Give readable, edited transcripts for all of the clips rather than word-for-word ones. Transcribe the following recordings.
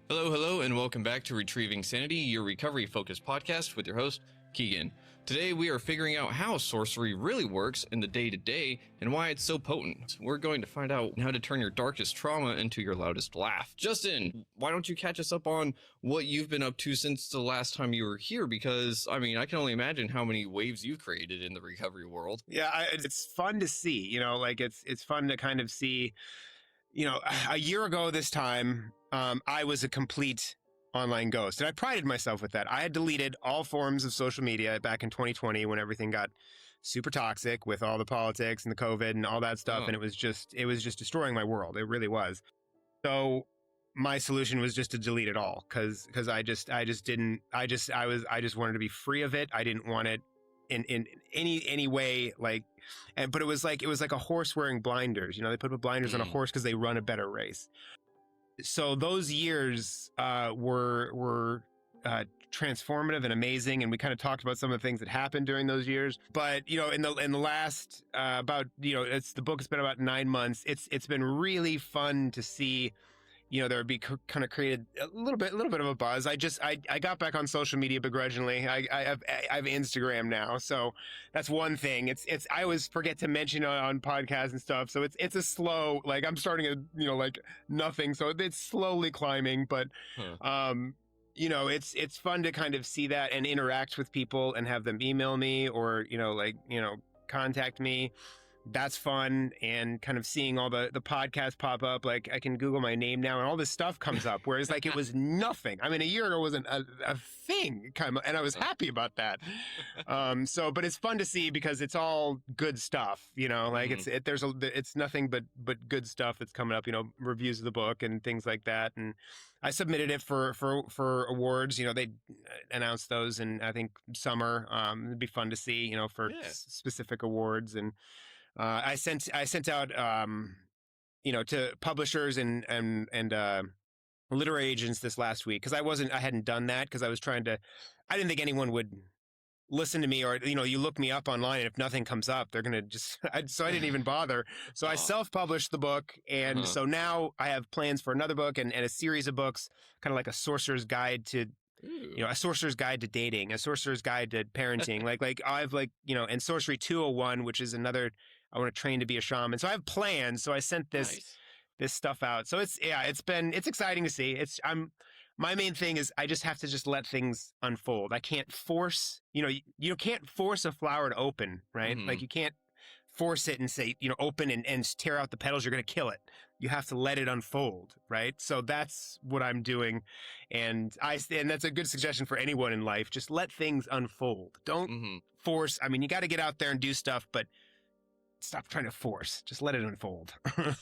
Hello, hello, and welcome back to Retrieving Sanity, your recovery-focused podcast with your host, Keegan. Today, we are figuring out how sorcery really works in the day-to-day and why it's so potent. We're going to find out how to turn your darkest trauma into your loudest laugh. Justin, why don't you catch us up on what you've been up to since the last time you were here? Because, I mean, I can only imagine how many waves you've created in the recovery world. Yeah, it's fun to see, it's fun to kind of see, a year ago this time, I was a complete online ghost, and I prided myself with that. I had deleted all forms of social media back in 2020 when everything got super toxic with all the politics and the COVID and all that stuff. And it was just destroying my world. It really was. So my solution was just to delete it all because I just wanted to be free of it. I didn't want it in any way, but it was like a horse wearing blinders. They put blinders on a horse because they run a better race. So those years were transformative and amazing, and we kind of talked about some of the things that happened during those years. But in the last it's the book has been about 9 months. It's been really fun to see. There would be kind of created a little bit of a buzz. I got back on social media begrudgingly. I have Instagram now, so that's one thing. I always forget to mention on podcasts and stuff. So it's a slow, I'm starting at nothing, so it's slowly climbing. But it's fun to kind of see that and interact with people and have them email me or contact me. That's fun, and kind of seeing all the podcasts pop up. Like, I can Google my name now and all this stuff comes up, whereas it was nothing. I mean, a year ago wasn't a thing, and I was happy about that. But it's fun to see because it's all good stuff, it's nothing but good stuff that's coming up, reviews of the book and things like that. And I submitted it for awards. They announced those in, I think, summer. It'd be fun to see, for specific awards. And I sent out, to publishers and literary agents this last week, because I hadn't done that because I didn't think anyone would listen to me, or you look me up online and if nothing comes up, they're gonna so I didn't even bother. So I self-published the book, and so now I have plans for another book and a series of books, kind of like a sorcerer's guide to. A sorcerer's guide to dating, a sorcerer's guide to parenting, and Sorcery 201, which is another. I want to train to be a shaman. So I have plans. So I sent this stuff out. So it's exciting to see. My main thing is I just have to let things unfold. I can't force, you can't force a flower to open, right? Mm-hmm. You can't force it and say, open and tear out the petals. You're going to kill it. You have to let it unfold, right? So that's what I'm doing. And that's a good suggestion for anyone in life. Just let things unfold. Don't force. I mean, you got to get out there and do stuff, but stop trying to force. Just let it unfold. Oh,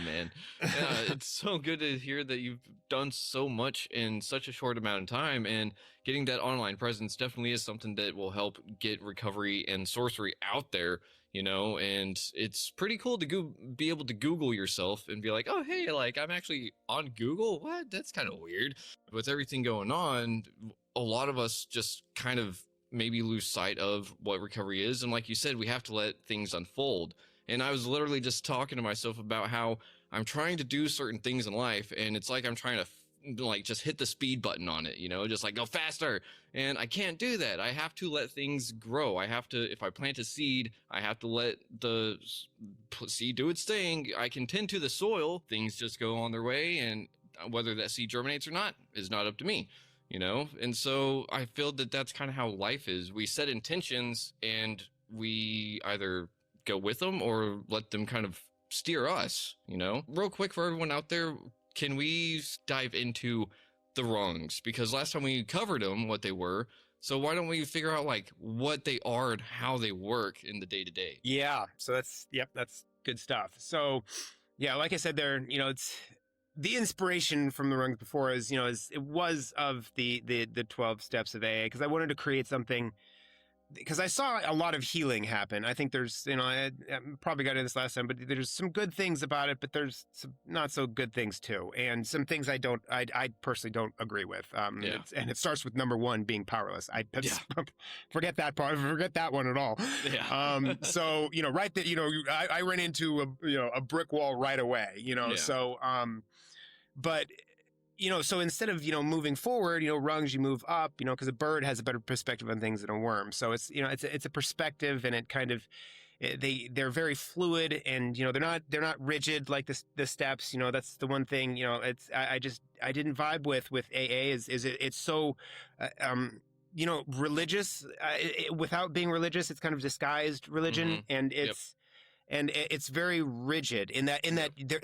man. Yeah, it's so good to hear that you've done so much in such a short amount of time, and getting that online presence definitely is something that will help get recovery and sorcery out there, and it's pretty cool to be able to Google yourself and be like, oh, hey, I'm actually on Google. What? That's kind of weird. With everything going on, a lot of us just kind of maybe lose sight of what recovery is. And like you said, we have to let things unfold. And I was literally just talking to myself about how I'm trying to do certain things in life, and it's like I'm trying to just hit the speed button on it, just go faster. And I can't do that. I have to let things grow. I have to, if I plant a seed, I have to let the seed do its thing. I can tend to the soil. Things just go on their way, and whether that seed germinates or not is not up to me. And so I feel that that's kind of how life is. We set intentions and we either go with them or let them kind of steer us, Real quick for everyone out there, can we dive into the rungs? Because last time we covered them, what they were. So why don't we figure out what they are and how they work in the day to day? Yeah. So that's good stuff. So yeah, like I said there, it's, the inspiration from the rungs before it was of the 12 steps of AA, because I wanted to create something, because I saw a lot of healing happen. I think there's, I probably got into this last time, but there's some good things about it, but there's some not so good things too. And some things I personally don't agree with. And it starts with number one being powerless. Forget that part. Forget that one at all. Yeah. So, right that, I ran into a brick wall right away, so, but so instead of, moving forward, rungs, you move up, because a bird has a better perspective on things than a worm. So it's, it's a perspective, and it kind of, they're very fluid, and, they're not rigid like the steps. That's the one thing, I didn't vibe with AA it's so, religious, without being religious. It's kind of disguised religion, and Yep. it's very rigid in that there,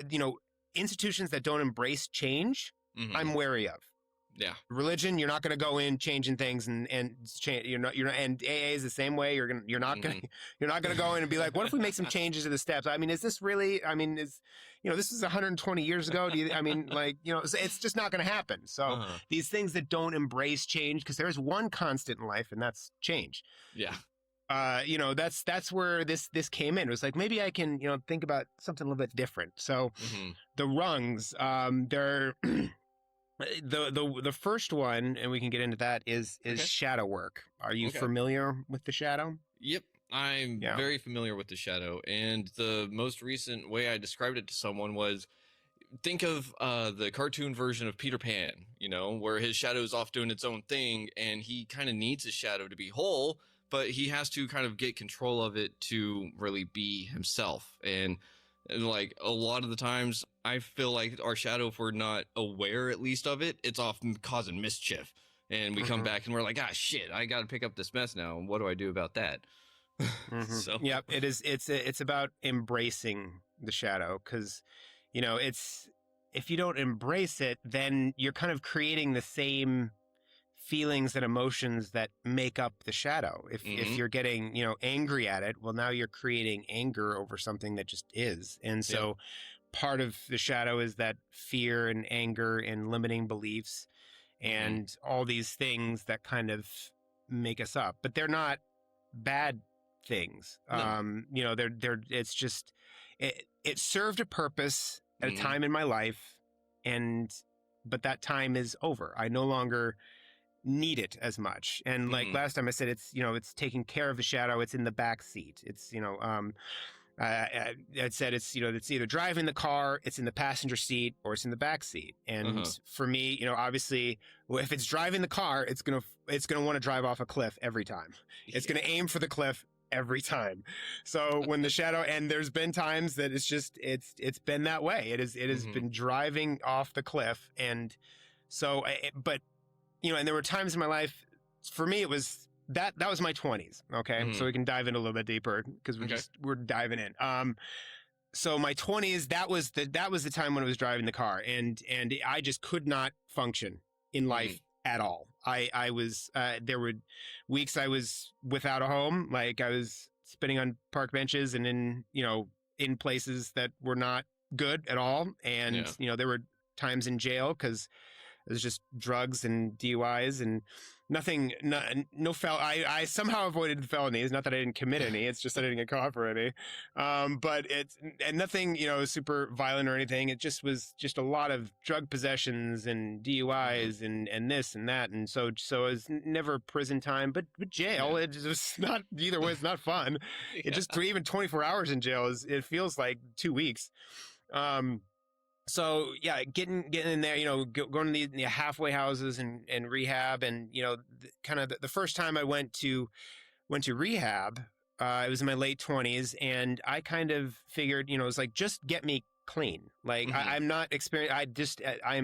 institutions that don't embrace change, I'm wary of. Yeah. Religion, you're not going to go in changing things and change. And AA is the same way. You're not going to go in and be like, what if we make some changes to the steps? I mean, is this really? I mean, this is 120 years ago. It's just not going to happen. So these things that don't embrace change, because there is one constant in life, and that's change. Yeah. That's where this came in. It was like, maybe I can, think about something a little bit different. So the rungs, they're the first one, and we can get into that, is shadow work. Are you familiar with the shadow? Yep. I'm very familiar with the shadow, and the most recent way I described it to someone was, think of the cartoon version of Peter Pan, where his shadow is off doing its own thing, and he kind of needs his shadow to be whole, but he has to kind of get control of it to really be himself. And like a lot of the times, I feel like our shadow, if we're not aware at least of it, it's often causing mischief. And we come back and we're like, shit, I got to pick up this mess now. What do I do about that? So yeah, it is. It's about embracing the shadow, because, if you don't embrace it, then you're kind of creating the same feelings and emotions that make up the shadow. If you're getting, angry at it, well, now you're creating anger over something that just is. And so part of the shadow is that fear and anger and limiting beliefs and all these things that kind of make us up, but they're not bad things. No. It's just, it served a purpose at a time in my life, but that time is over. I no longer need it as much. And like last time I said, it's, it's taking care of the shadow. It's in the back seat. It's, I said it's, it's either driving the car, it's in the passenger seat, or it's in the back seat. And for me, obviously, if it's driving the car, it's going to want to drive off a cliff every time. It's going to aim for the cliff every time. So when the shadow, and there's been times that it's been that way. It has been driving off the cliff. And so, but and there were times in my life, for me, it was that was my 20s. Okay. So we can dive in a little bit deeper, because we're diving in. So my 20s, that was the time when I was driving the car, and I just could not function in life at all. I was, there were weeks I was without a home. Like, I was spinning on park benches and in places that were not good at all. And, there were times in jail, because it was just drugs and DUIs and nothing, I somehow avoided felonies. Not that I didn't commit any. It's just that I didn't get caught for any. But and nothing, super violent or anything. It just was just a lot of drug possessions and DUIs and this and that. And so it was never prison time, but jail. It was not, either way, it's not fun. It just, even 24 hours in jail it feels like 2 weeks. So yeah, getting in there, going to the halfway houses and rehab, and kind of the first time I went to rehab, it was in my late 20s, and I kind of figured, it was like, just get me clean. Like, I'm not experienced. I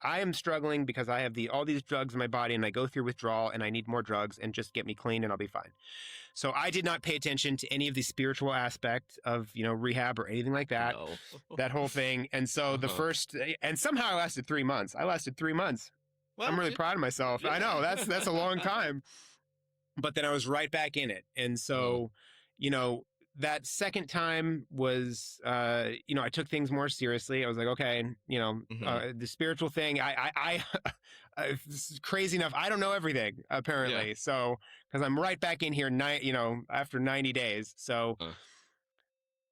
am struggling because I have all these drugs in my body, and I go through withdrawal, and I need more drugs, and just get me clean and I'll be fine. So I did not pay attention to any of the spiritual aspect of, rehab or anything like that, that whole thing. And so the first, and somehow I lasted 3 months. Well, I'm really proud of myself. Yeah. I know that's a long time, but then I was right back in it. And so, that second time was, I took things more seriously. I was like, okay, the spiritual thing, I crazy enough, I don't know everything, apparently. Yeah. So, because I'm right back in here, after 90 days. So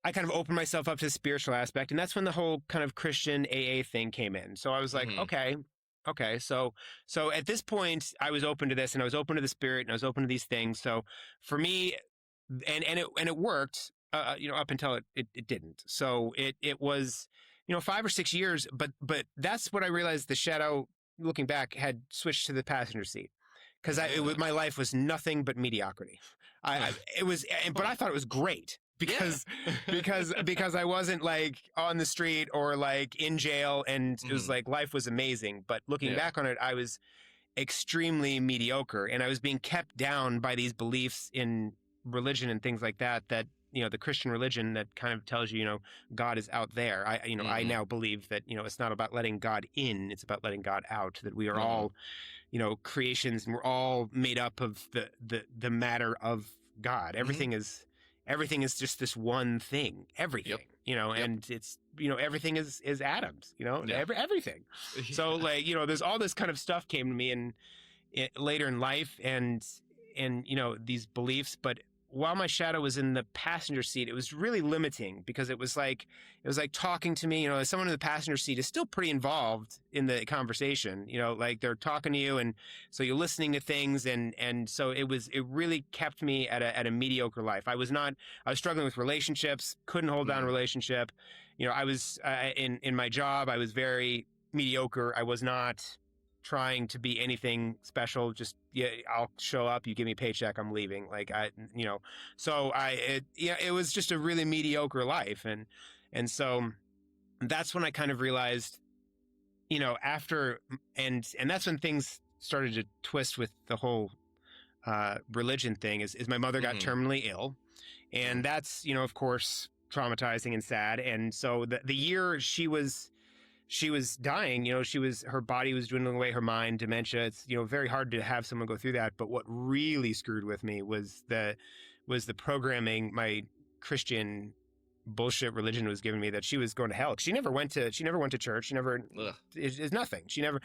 I kind of opened myself up to the spiritual aspect. And that's when the whole kind of Christian AA thing came in. So I was like, okay. So at this point, I was open to this, and I was open to the spirit, and I was open to these things. So for me, and it worked, up until it didn't. So it was 5 or 6 years, but that's what I realized. The shadow, looking back, had switched to the passenger seat, because my life was nothing but mediocrity. But I thought it was great, because because I wasn't like on the street or like in jail, and it was like life was amazing. But looking back on it, I was extremely mediocre, and I was being kept down by these beliefs in religion and things like that, the Christian religion that kind of tells you, God is out there. I now believe that, it's not about letting God in, it's about letting God out, that we are all, creations, and we're all made up of the matter of God. Everything is just this one thing, everything, and it's, everything is atoms, everything. So like, there's all this kind of stuff came to me later in life, and these beliefs. But while my shadow was in the passenger seat, it was really limiting, because it was like talking to me, someone in the passenger seat is still pretty involved in the conversation, like they're talking to you, and so you're listening to things, and so it really kept me at a mediocre life. I was struggling with relationships, couldn't hold down a relationship. I was in my job, I was very mediocre. I was not trying to be anything special. Just, I'll show up, you give me a paycheck, I'm leaving. Like it was just a really mediocre life. And so that's when I kind of realized, after, and that's when things started to twist with the whole religion thing, is my mother got terminally ill. And that's, of course, traumatizing and sad. And so the year she was dying, her body was dwindling away, her mind, dementia. It's, very hard to have someone go through that. But what really screwed with me was the programming my Christian bullshit religion was giving me, that she was going to hell. She never went to church. She never, is nothing. She never,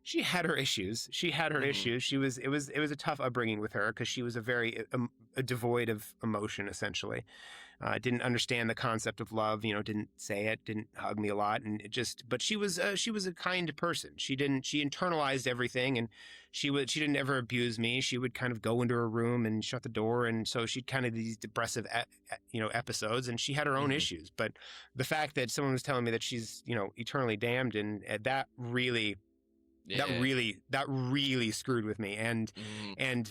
she had her issues. It was a tough upbringing with her, because she was a very devoid of emotion, essentially. Didn't understand the concept of love, didn't say it, didn't hug me a lot. And but she was a kind person. She internalized everything, and she didn't ever abuse me. She would kind of go into her room and shut the door. And so she'd kind of these depressive, episodes, and she had her own issues. But the fact that someone was telling me that she's, eternally damned, and that really screwed with me. And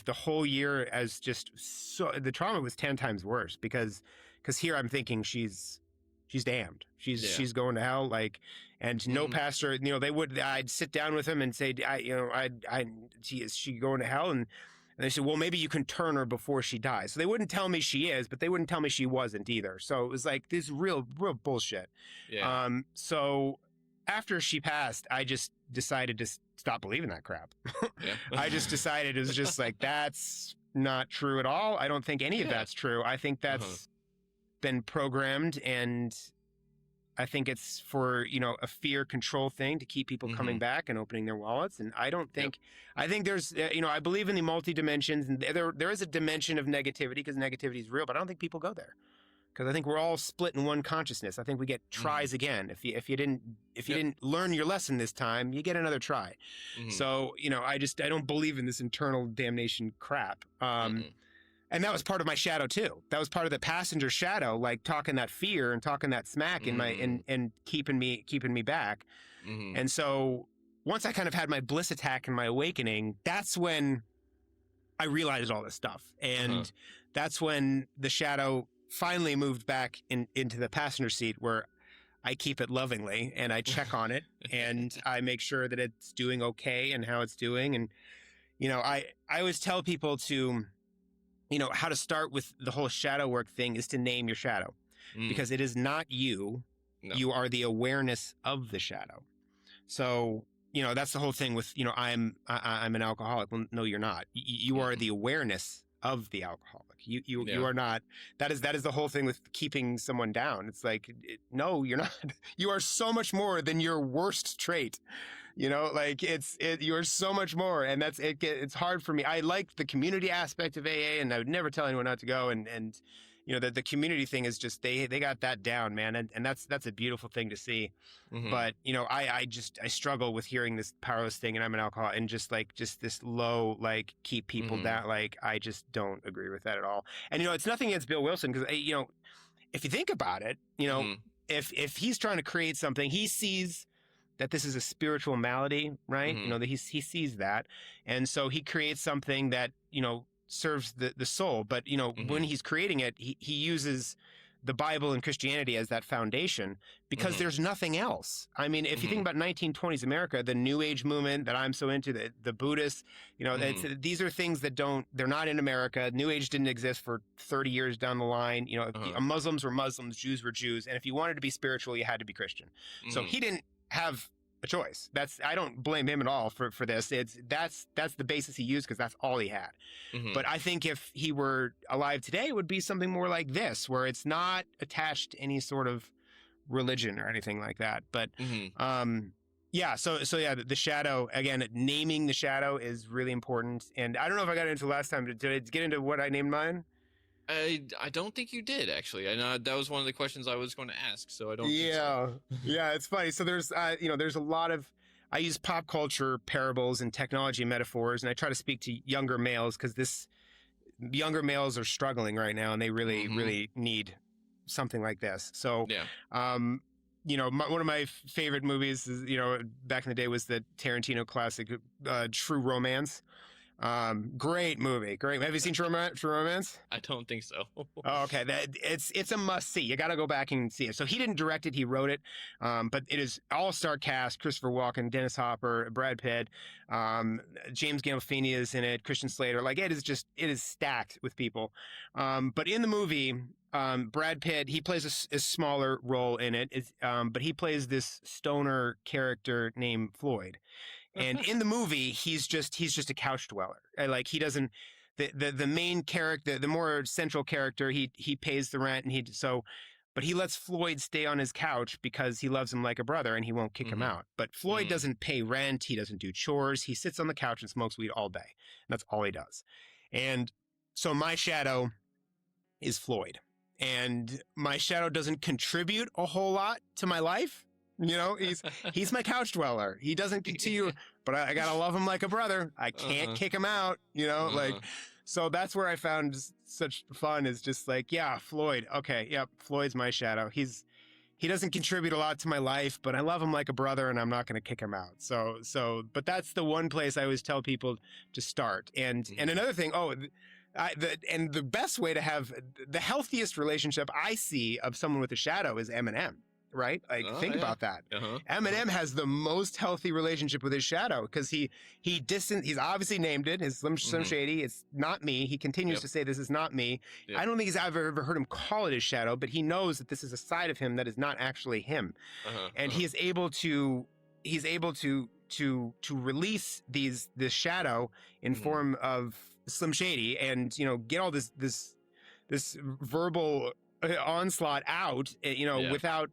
the whole year, as just so, the trauma was 10 times worse, because here I'm thinking she's damned. She's going to hell. Like, and no pastor, I'd sit down with him and say, is she going to hell? And they said, well, maybe you can turn her before she dies. So they wouldn't tell me she is, but they wouldn't tell me she wasn't either. So it was like this real bullshit. Yeah. So after she passed, I just decided to stop believing that crap. I just decided, it was just like, that's not true at all. I don't think any of that's true. I think that's been programmed, and I think it's for, a fear control thing to keep people coming back and opening their wallets. And I don't think, I think there's, I believe in the multi-dimensions, and there is a dimension of negativity, because negativity is real, but I don't think people go there. Because I think we're all split in one consciousness. I think we get tries again. If you didn't learn your lesson this time, you get another try. So I don't believe in this internal damnation crap. And that was part of my shadow too. That was part of the passenger shadow, like talking that fear and talking that smack in my and keeping me back. And so once I kind of had my bliss attack and my awakening, that's when I realized all this stuff, and that's when the shadow finally moved back into the passenger seat, where I keep it lovingly, and I check on it, and I make sure that it's doing okay and how it's doing. And, I always tell people to, how to start with the whole shadow work thing is to name your shadow, because it is not you. No. You are the awareness of the shadow. So, that's the whole thing with, I'm an alcoholic. Well, no, you're not. You are the awareness of the alcoholic. You are not. That is the whole thing with keeping someone down. It's like, no, you're not. You are so much more than your worst trait. You're so much more, and that's it. It's hard for me. I like the community aspect of AA, and I would never tell anyone not to go. And the community thing is just they got that down, man, and that's a beautiful thing to see. But I struggle with hearing this powerless thing, and I'm an alcoholic, and just this low, like, keep people down. Like, I just don't agree with that at all. And it's nothing against Bill Wilson, because if you think about it, if he's trying to create something, he sees that this is a spiritual malady, right? Mm-hmm. That he sees that. And so he creates something that, serves the soul. But, when Mm-hmm. he's creating it, he uses the Bible and Christianity as that foundation because Mm-hmm. there's nothing else. I mean, if you think Mm-hmm. about 1920s America, the New Age movement that I'm so into, the Buddhists, these are things that they're not in America. New Age didn't exist for 30 years down the line. Uh-huh. Muslims were Muslims, Jews were Jews. And if you wanted to be spiritual, you had to be Christian. So Mm-hmm. he didn't have a choice. I don't blame him at all for this. That's the basis he used because that's all he had. Mm-hmm. But I think if he were alive today, it would be something more like this, where it's not attached to any sort of religion or anything like that. But Mm-hmm. yeah, so yeah, the shadow, again, naming the shadow is really important. And I don't know if I got into last time. Did I get into what I named mine? I don't think you did, actually. I know that was one of the questions I was going to ask, so I don't think Yeah. so. Yeah, it's funny. So there's there's a lot of, I use pop culture parables and technology metaphors, and I try to speak to younger males because younger males are struggling right now, and they really, Mhm. really need something like this. So, Yeah. one of my favorite movies is, back in the day was the Tarantino classic, True Romance. Great movie. Great. Have you seen True Romance? I don't think so. Oh, okay. It's a must see. You got to go back and see it. So he didn't direct it; he wrote it. But it is all-star cast: Christopher Walken, Dennis Hopper, Brad Pitt, James Gandolfini is in it, Christian Slater. Like it is stacked with people. But in the movie, Brad Pitt, he plays a smaller role in it. But he plays this stoner character named Floyd. And in the movie, he's just a couch dweller. Like he doesn't, the main character, the more central character, he pays the rent, and but he lets Floyd stay on his couch because he loves him like a brother and he won't kick him Mhm. out. But Floyd Mm. doesn't pay rent. He doesn't do chores. He sits on the couch and smokes weed all day. And that's all he does. And so my shadow is Floyd, and my shadow doesn't contribute a whole lot to my life. He's my couch dweller. He doesn't continue, but I gotta love him like a brother. I can't Uh-huh. kick him out, Uh-huh. so that's where I found such fun, is just like, yeah, Floyd. Okay. Yep. Floyd's my shadow. He doesn't contribute a lot to my life, but I love him like a brother, and I'm not going to kick him out. But that's the one place I always tell people to start. And another thing, and the best way to have the healthiest relationship I see of someone with a shadow is Eminem. Right? Like, Oh, think yeah. about that. Uh-huh. Eminem has the most healthy relationship with his shadow because he's obviously named it. His Slim Mhm. Shady. It's not me. He continues Yep. to say, this is not me. Yep. I don't think he's ever heard him call it his shadow, but he knows that this is a side of him that is not actually him. Uh-huh. And Uh-huh. he's able to release this shadow in Mhm. form of Slim Shady, and get all this verbal onslaught out, Yeah. without.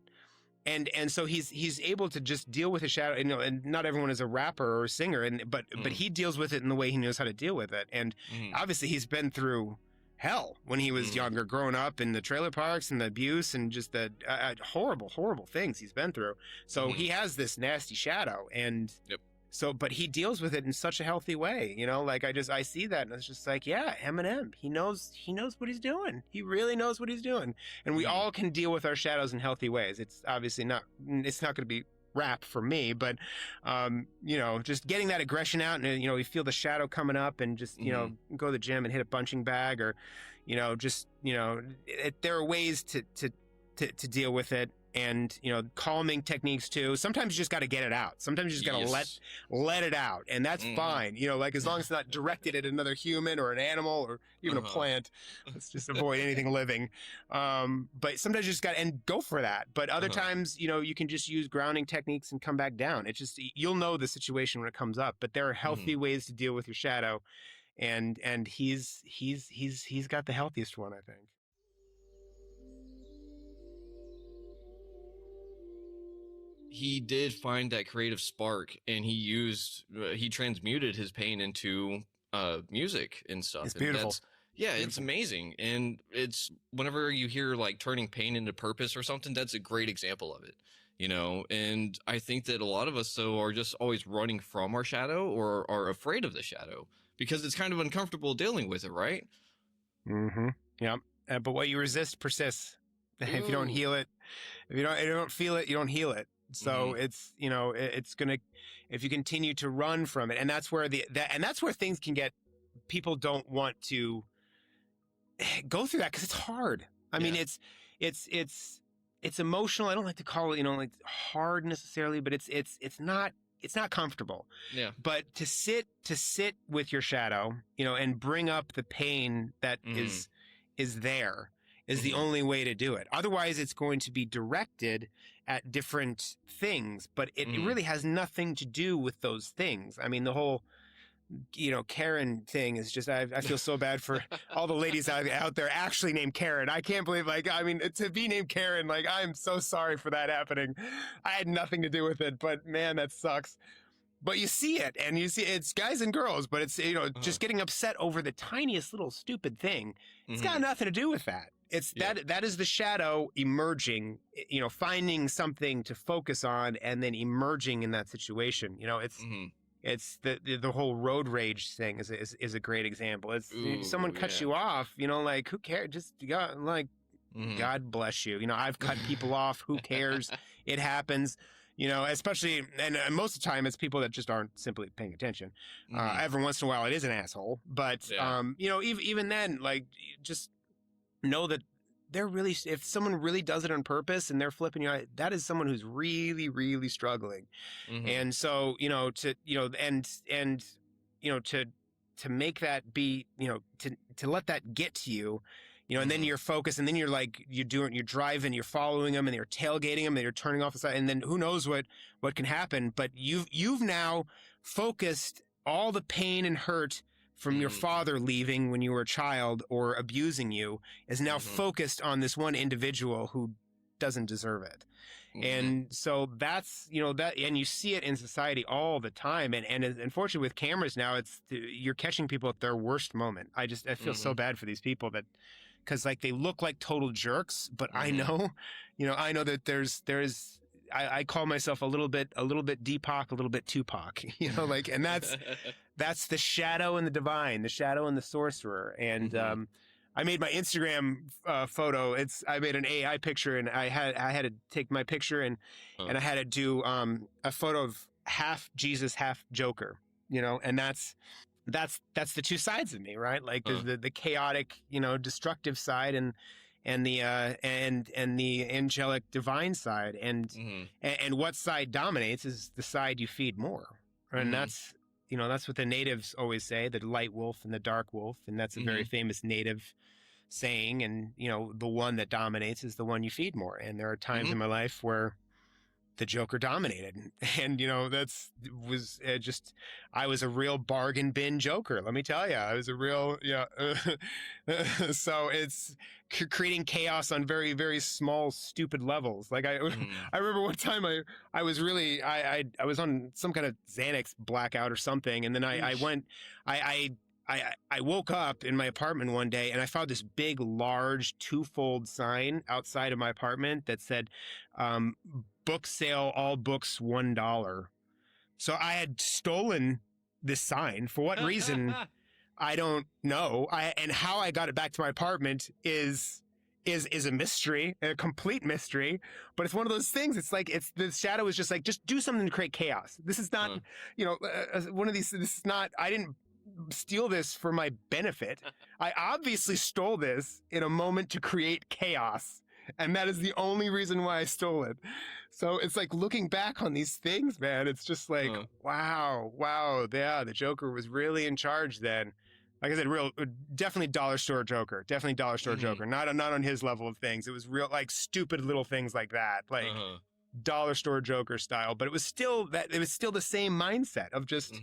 And so he's able to just deal with his shadow, and not everyone is a rapper or a singer, but he deals with it in the way he knows how to deal with it. And Mhm. obviously he's been through hell when he was Mhm. younger, growing up in the trailer parks and the abuse and just the horrible things he's been through. So Mhm. he has this nasty shadow, and Yep. so, but he deals with it in such a healthy way, like I see that, and it's just like, yeah, Eminem, he knows what he's doing. He really knows what he's doing. And we Mhm. all can deal with our shadows in healthy ways. It's obviously it's not going to be rap for me, but, just getting that aggression out, and, we feel the shadow coming up, and just, go to the gym and hit a punching bag, or, there are ways to deal with it. And calming techniques too. Sometimes you just got to get it out. Sometimes you just got to Yes. let it out, and that's Mhm. fine. Like, as long as it's not directed at another human or an animal or even a Uh-huh. plant. Let's just avoid anything living. But sometimes you just got and go for that. But other Uh-huh. times, you can just use grounding techniques and come back down. It's just, you'll know the situation when it comes up. But there are healthy ways to deal with your shadow, and he's got the healthiest one, I think. He did find that creative spark, and he transmuted his pain into music and stuff. It's And beautiful. it's amazing. And it's, whenever you hear like turning pain into purpose or something, that's a great example of it. And I think that a lot of us though are just always running from our shadow, or are afraid of the shadow because it's kind of uncomfortable dealing with it, right? Mm-hmm. Yeah. But what you resist persists. If you don't Ooh. heal it, if you don't feel it, you don't heal it. So it's, it's going to, if you continue to run from it, and that's where that's where things can get, people don't want to go through that because it's hard. I mean, it's emotional. I don't like to call it, like hard necessarily, but it's not comfortable. Yeah. But to sit with your shadow, and bring up the pain that is there is the only way to do it. Otherwise, it's going to be directed at different things, but it really has nothing to do with those things. I mean, the whole, Karen thing is just, I feel so bad for all the ladies out there actually named Karen. I can't believe, to be named Karen, I'm so sorry for that happening. I had nothing to do with it, but man, that sucks. But you see it, and you see it's guys and girls, but it's, just getting upset over the tiniest little stupid thing. It's got nothing to do with that. It's that is the shadow emerging, finding something to focus on and then emerging in that situation. It's the whole road rage thing is a great example. It's someone cuts you off, who cares? Just God bless you. I've cut people off. Who cares? It happens. Especially, and most of the time it's people that just aren't simply paying attention. Every once in a while it is an asshole, but even then, just know that they're really, if someone really does it on purpose and they're flipping you out, that is someone who's really, really struggling. And so, to make that be, to let that get to you, and then you're focused, and then you're driving, you're following them, and you're tailgating them, and you're turning off the side, and then who knows what can happen. But you've now focused all the pain and hurt from your father leaving when you were a child or abusing you is now focused on this one individual who doesn't deserve it. And so that's, that, and you see it in society all the time. And unfortunately with cameras now, you're catching people at their worst moment. I feel so bad for these people that, cause they look like total jerks, but I know that there's I call myself a little bit Deepak, a little bit Tupac, and that's the shadow and the divine, the shadow and the sorcerer. And I made my Instagram photo. I made an AI picture, and I had to take my picture and I had to do a photo of half Jesus, half Joker, and that's the two sides of me, right? There's the chaotic, destructive side, and the angelic divine side, and what side dominates is the side you feed more. And that's what the natives always say, the light wolf and the dark wolf. And that's a very famous native saying. And, the one that dominates is the one you feed more. And there are times in my life where the Joker dominated, and I was a real bargain bin Joker. Let me tell you, I was a real, so it's creating chaos on very, very small, stupid levels. I remember one time I was really, I was on some kind of Xanax blackout or something. And then I woke up in my apartment one day, and I found this big, large, two-fold sign outside of my apartment that said, book sale, all books $1. So I had stolen this sign. For what reason, I don't know. And how I got it back to my apartment is a mystery, a complete mystery. But it's one of those things. It's the shadow is just just do something to create chaos. This is not, one of these. This is not. I didn't steal this for my benefit. I obviously stole this in a moment to create chaos. And that is the only reason why I stole it. So it's looking back on these things, man, it's just wow. Yeah, the Joker was really in charge then. Like I said, definitely dollar store Joker. Definitely dollar store Joker. Not on his level of things. It was real, stupid little things like that. Dollar store Joker style. But it was still the same mindset of just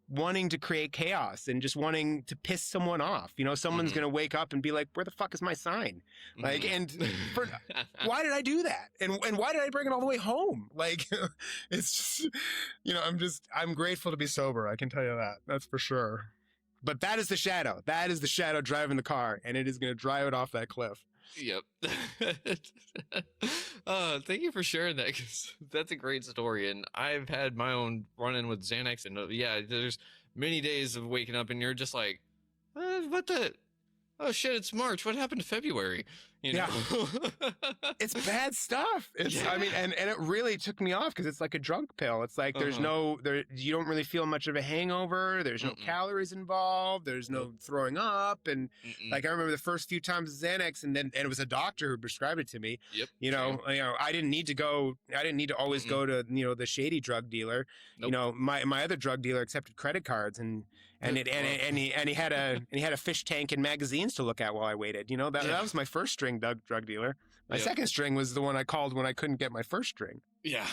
wanting to create chaos and just wanting to piss someone off. Someone's going to wake up and be like, where the fuck is my sign? Why did I do that? And why did I bring it all the way home? It's just, I'm grateful to be sober. I can tell you that. That's for sure. But that is the shadow. That is the shadow driving the car, and it is going to drive it off that cliff. Yep. Thank you for sharing that, because that's a great story. And I've had my own run-in with Xanax, and there's many days of waking up and you're just like, what the? Oh shit, it's March. What happened to February? you Yeah. know? It's bad stuff. I mean, and it really took me off because it's like a drunk pill. It's like there's you don't really feel much of a hangover. There's no calories involved. There's no throwing up. And like I remember the first few times Xanax, and it was a doctor who prescribed it to me. Yep. You know, I didn't need to always go to, the shady drug dealer. Nope. You know, my other drug dealer accepted credit cards and he had a fish tank and magazines to look at while I waited. You know, that was my first string drug dealer. My second string was the one I called when I couldn't get my first string. Yeah.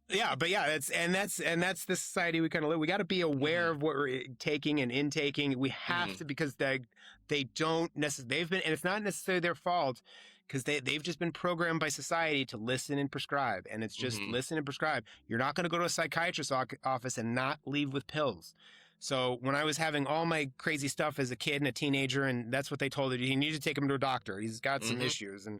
Yeah, but yeah, that's the society we kind of live. We got to be aware of what we're taking and intaking. We have to, because they don't necessarily, and it's not necessarily their fault, because they've just been programmed by society to listen and prescribe, and it's just listen and prescribe. You're not going to go to a psychiatrist's office and not leave with pills. So when I was having all my crazy stuff as a kid and a teenager, and that's what they told me, you need to take him to a doctor. He's got some issues. And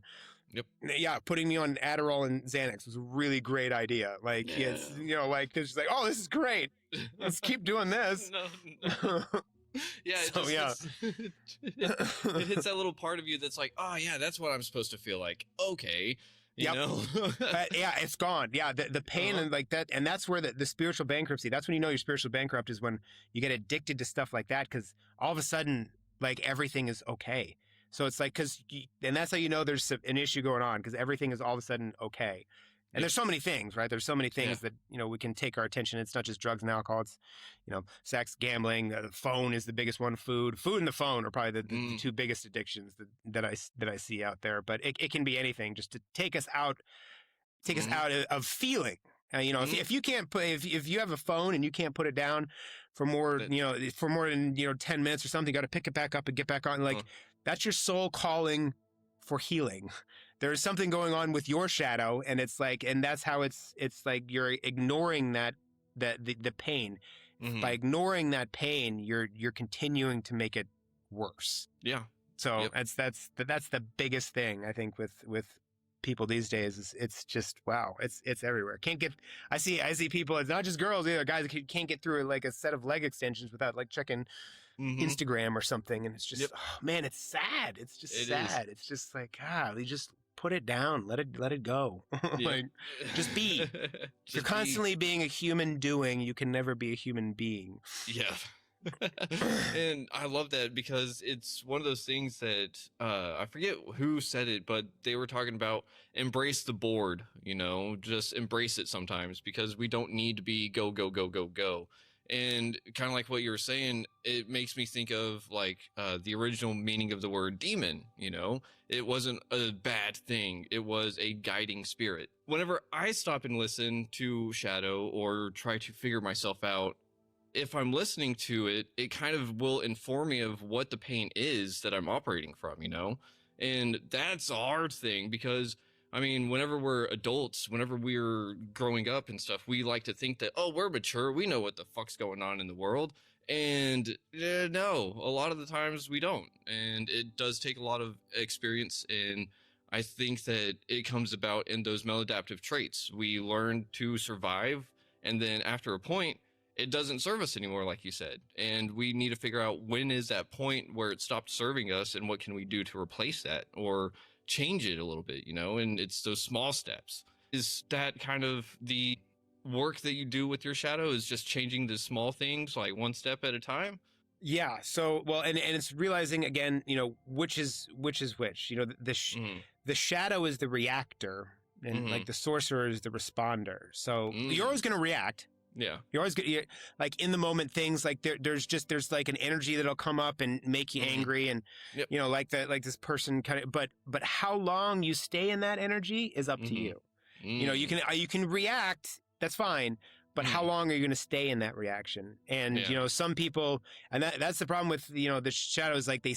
yeah, putting me on Adderall and Xanax was a really great idea. Like, it's, like, it's just like, oh, this is great. Let's keep doing this. No. Yeah, it hits that little part of you that's like, oh yeah, that's what I'm supposed to feel like. Okay. You know? Yeah, it's gone. Yeah, the pain and like that, and that's where the spiritual bankruptcy. That's when you know you're spiritual bankrupt, is when you get addicted to stuff like that, because all of a sudden, like, everything is okay. So it's like, and that's how you know there's an issue going on, because everything is all of a sudden okay. And there's so many things, right? There's so many things that, we can take our attention. It's not just drugs and alcohol. It's, sex, gambling, the phone is the biggest one. Food and the phone are probably the two biggest addictions that I see out there. But it can be anything, just to take us out of feeling. If you can't if you have a phone and you can't put it down for more, for more than 10 minutes or something, you got to pick it back up and get back on. Like, that's your soul calling for healing. There's something going on with your shadow, and it's like, and that's how it's like you're ignoring the pain. By ignoring that pain, you're continuing to make it worse. Yeah. So that's the biggest thing, I think, with people these days, is it's just, wow, it's everywhere. I see people, it's not just girls either, guys that can't get through like a set of leg extensions without like checking Instagram or something, and it's just, oh man, it's sad. It's just sad. It's just like, you just put it down, let it go. Like, just be. If you're constantly being a human doing, you can never be a human being. Yeah. And I love that, because it's one of those things that I forget who said it, but they were talking about embrace the bored, just embrace it sometimes, because we don't need to be go, go, go, go, go. And kind of like what you were saying, it makes me think of like the original meaning of the word demon. It wasn't a bad thing. It was a guiding spirit. Whenever I stop and listen to Shadow or try to figure myself out, if I'm listening to it, it kind of will inform me of what the pain is that I'm operating from, and that's a hard thing, because I mean, whenever we're adults, whenever we're growing up and stuff, we like to think that, oh, we're mature, we know what the fuck's going on in the world. And no, a lot of the times we don't. And it does take a lot of experience. And I think that it comes about in those maladaptive traits. We learn to survive. And then after a point, it doesn't serve us anymore, like you said. And we need to figure out, when is that point where it stopped serving us, and what can we do to replace that or change it a little bit, and it's those small steps. Is that kind of the work that you do with your shadow, is just changing the small things, like one step at a time? Yeah. So, well, and it's realizing again, which is which. The shadow is the reactor, and like the sorcerer is the responder. So you're always going to react. Yeah. You're always going to, like, in the moment, things like there's like an energy that'll come up and make you angry, and like this person kind of, but how long you stay in that energy is up to you. You can react, that's fine, but how long are you going to stay in that reaction? And some people, and that's the problem with the shadows, like they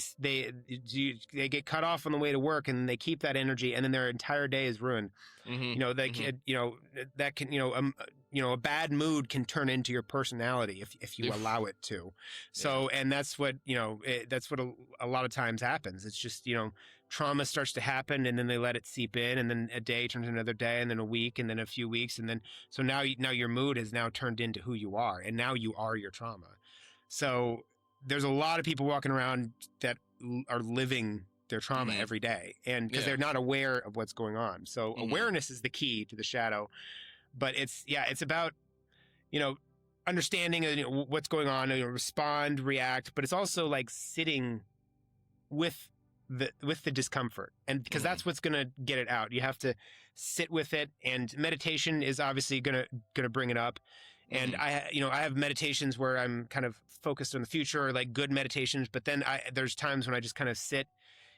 get cut off on the way to work, and they keep that energy, and then their entire day is ruined. That can a bad mood can turn into your personality if you allow it to. So, and that's what that's what a lot of times happens. It's just trauma starts to happen, and then they let it seep in, and then a day turns into another day, and then a week, and then a few weeks, and then so now your mood has now turned into who you are, and now you are your trauma. So there's a lot of people walking around that are living their trauma Mhm. every day, and because Yeah. they're not aware of what's going on. So Mhm. awareness is the key to the shadow. But it's about, you know, understanding what's going on, respond, react, but it's also like sitting with the discomfort, and because Mhm. that's what's going to get it out. You have to sit with it, and meditation is obviously going to bring it up. And Mhm. I have meditations where I'm kind of focused on the future, or like good meditations, but then there's times when I just kind of sit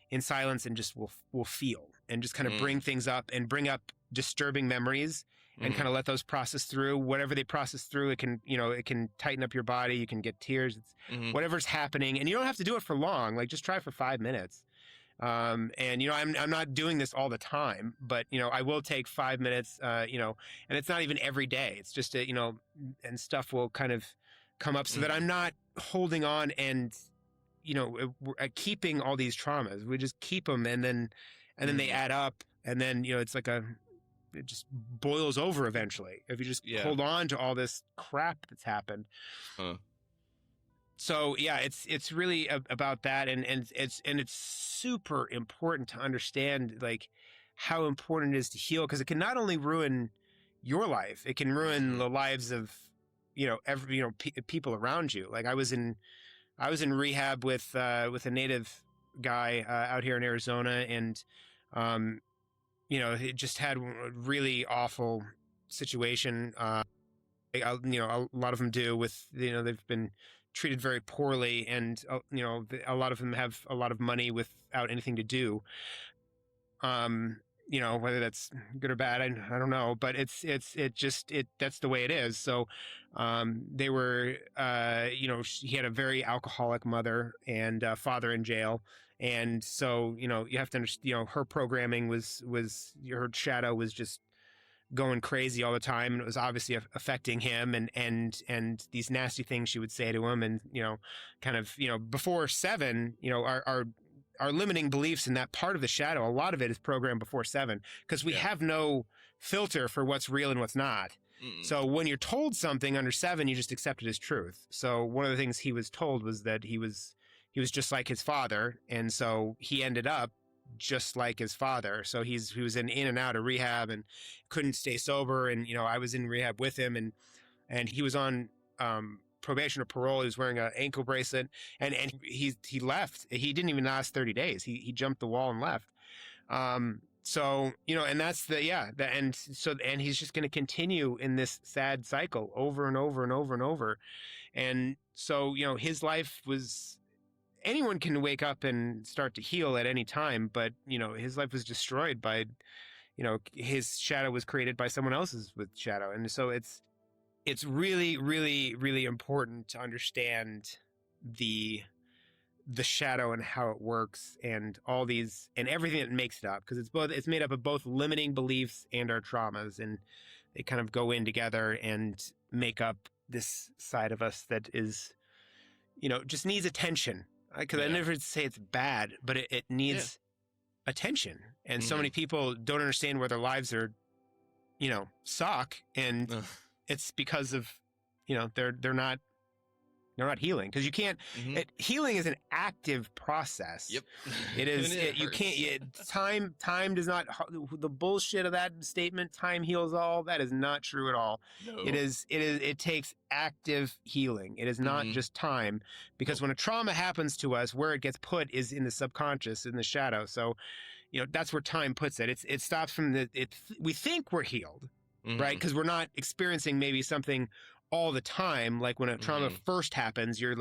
in silence and just will feel and just kind of bring Mhm. things up and bring up disturbing memories and Mhm. kind of let those process through. Whatever they process through, it can tighten up your body. You can get tears. It's Mhm. whatever's happening, and you don't have to do it for long. Like, just try for 5 minutes. And I'm not doing this all the time, but I will take 5 minutes. And it's not even every day. It's just and stuff will kind of come up so that Mhm. I'm not holding on and keeping all these traumas. We just keep them, and then they Mhm. add up, and then it's like it just boils over eventually if you just Yeah. hold on to all this crap that's happened. Huh. So yeah, it's really about that, and it's super important to understand like how important it is to heal, because it can not only ruin your life, it can ruin Mhm. the lives of every people around you. Like, I was in rehab with a native guy out here in Arizona, and um, he just had a really awful situation. A lot of them do with they've been treated very poorly, and a lot of them have a lot of money without anything to do. Um, whether that's good or bad, I don't know, but it that's the way it is. So they were he had a very alcoholic mother and father in jail, and so you have to understand, her programming was her shadow was just going crazy all the time, and it was obviously affecting him, and these nasty things she would say to him, and kind of before 7, our limiting beliefs in that part of the shadow, a lot of it is programmed before 7, because we Yeah. have no filter for what's real and what's not. Mhm. So when you're told something under 7, you just accept it as truth. So one of the things he was told was that he was just like his father, and so he ended up just like his father. So he was in and out of rehab and couldn't stay sober. And I was in rehab with him, and he was on probation or parole. He was wearing an ankle bracelet, and he left. He didn't even last 30 days. He jumped the wall and left. So and that's and he's just going to continue in this sad cycle over and over and over and over. And so his life was, anyone can wake up and start to heal at any time, but his life was destroyed by his shadow was created by someone else's with shadow. And so it's really, really, really important to understand the shadow and how it works, and all these and everything that makes it up, because it's made up of both limiting beliefs and our traumas, and they kind of go in together and make up this side of us that is just needs attention. Because I Yeah. never say it's bad, but it Yeah. needs attention. And so many Mhm. people don't understand where their lives are, suck. And Ugh. it's because of, they're not healing, because you can't. Mhm. Healing is an active process. Yep. It And is. it You can't. hurts. Time does not. The bullshit of that statement, "Time heals all," that is not true at all. It No. is. It is. It takes active healing. It is not Mhm. just time, because Nope. when a trauma happens to us, where it gets put is in the subconscious, in the shadow. So that's where time puts it. It stops from we think we're healed, right? Mhm. Because we're not experiencing maybe something all the time. Like when a trauma Mhm. first happens, you're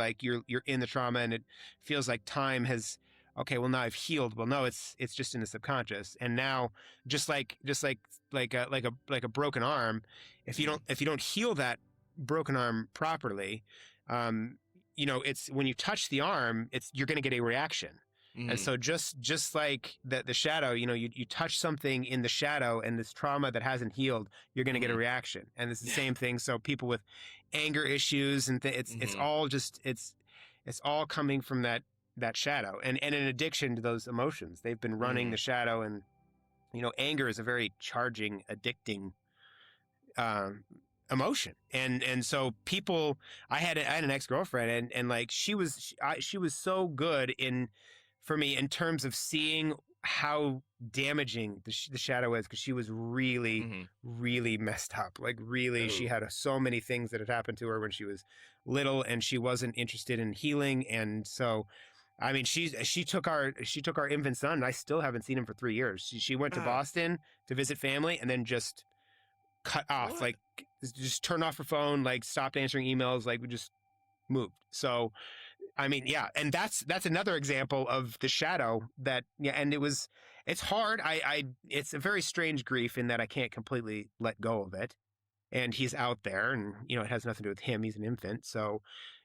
in the trauma, and it feels like time has, okay, well, now I've healed. Well, no, it's just in the subconscious. And now, just like a broken arm, if you Mhm. don't heal that broken arm properly, it's when you touch the arm, you're going to get a reaction. And Mhm. so just like the shadow, you touch something in the shadow, and this trauma that hasn't healed, you're going to get a Mhm. reaction. And it's the Yeah. same thing. So people with anger issues, and it's Mhm. all just it's all coming from that shadow, and an addiction to those emotions. They've been running the Mhm. shadow, and anger is a very charging, addicting um emotion. And so people, I had an ex-girlfriend, and like she was so good in for me in terms of seeing how damaging the shadow is, because she was really, Mm-hmm. really messed up. Like, really, she Oh, had so many things that had happened to her when she was little, and she wasn't interested in healing. And so, I mean, she took our infant son, and I still haven't seen him for 3 years. She went to ah, Boston to visit family, and then just cut off, what? like just turned off her phone, like stopped answering emails, like we just moved. So I mean, yeah, and that's another example of the shadow that, yeah, and it's hard. It's a very strange grief in that I can't completely let go of it, and he's out there, and it has nothing to do with him. He's an infant, so